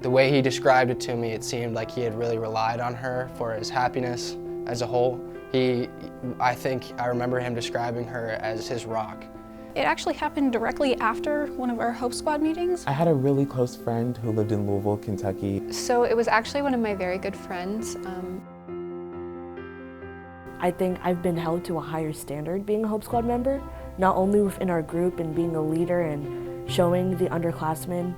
The way he described it to me, it seemed like he had really relied on her for his happiness as a whole. I think I remember him describing her as his rock. It actually happened directly after one of our Hope Squad meetings. I had a really close friend who lived in Louisville, Kentucky. So it was actually one of my very good friends. I think I've been held to a higher standard being a Hope Squad member, not only within our group and being a leader and showing the underclassmen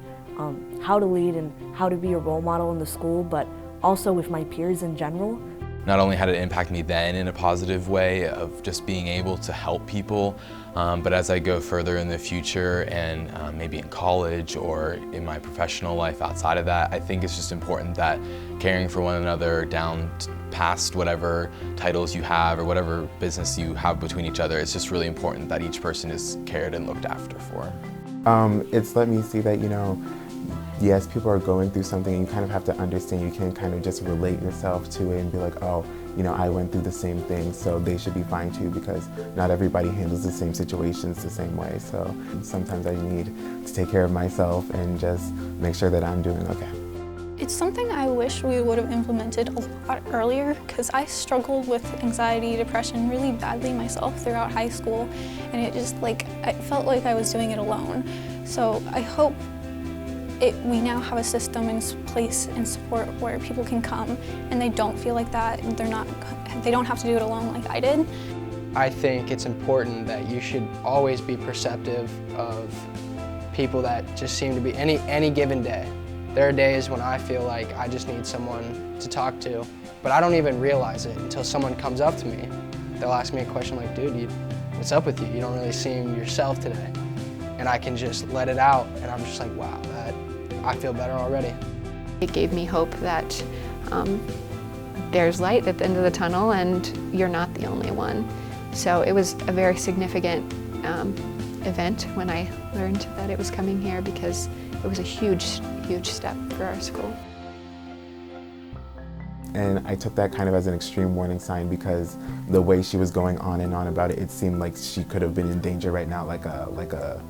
how to lead and how to be a role model in the school, but also with my peers in general. Not only had it impact me then in a positive way of just being able to help people, but as I go further in the future and maybe in college or in my professional life outside of that, I think it's just important that caring for one another down past whatever titles you have or whatever business you have between each other, it's just really important that each person is cared and looked after for. It's let me see that, yes, people are going through something and you kind of have to understand, you can kind of just relate yourself to it and be like, oh, I went through the same thing, so they should be fine too, because not everybody handles the same situations the same way. So sometimes I need to take care of myself and just make sure that I'm doing okay. It's something I wish we would have implemented a lot earlier, because I struggled with anxiety, depression really badly myself throughout high school, and it just I felt like I was doing it alone. So I hope we now have a system in place and support where people can come and they don't feel like that, and they don't have to do it alone like I did. I think it's important that you should always be perceptive of people that just seem to be any given day. There are days when I feel like I just need someone to talk to, but I don't even realize it until someone comes up to me. They'll ask me a question like, dude, what's up with you? You don't really seem yourself today. And I can just let it out, and I'm just like, wow, I feel better already. It gave me hope that there's light at the end of the tunnel and you're not the only one. So it was a very significant event when I learned that it was coming here, because it was a huge, huge step for our school. And I took that kind of as an extreme warning sign, because the way she was going on and on about it, it seemed like she could have been in danger right now, like a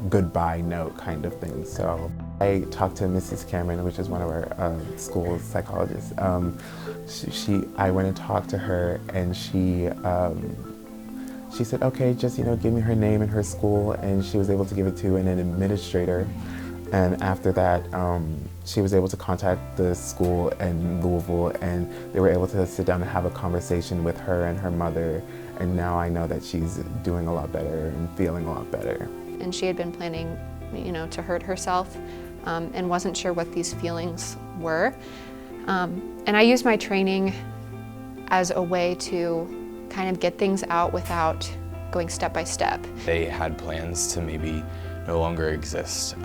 goodbye note kind of thing. So I talked to Mrs. Cameron, which is one of our school psychologists. I went and talked to her, and she said, okay, just give me her name and her school, and she was able to give it to an administrator. And after that, she was able to contact the school in Louisville, and they were able to sit down and have a conversation with her and her mother. And now I know that she's doing a lot better and feeling a lot better. And she had been planning, to hurt herself, and wasn't sure what these feelings were. And I used my training as a way to kind of get things out without going step by step. They had plans to maybe no longer exist,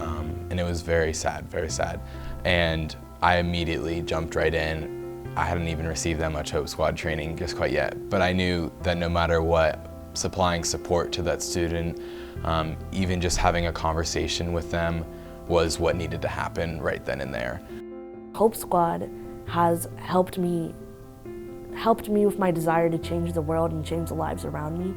and it was very sad, very sad. And I immediately jumped right in. I hadn't even received that much Hope Squad training just quite yet, but I knew that no matter what, supplying support to that student, even just having a conversation with them, was what needed to happen right then and there. Hope Squad has helped me with my desire to change the world and change the lives around me.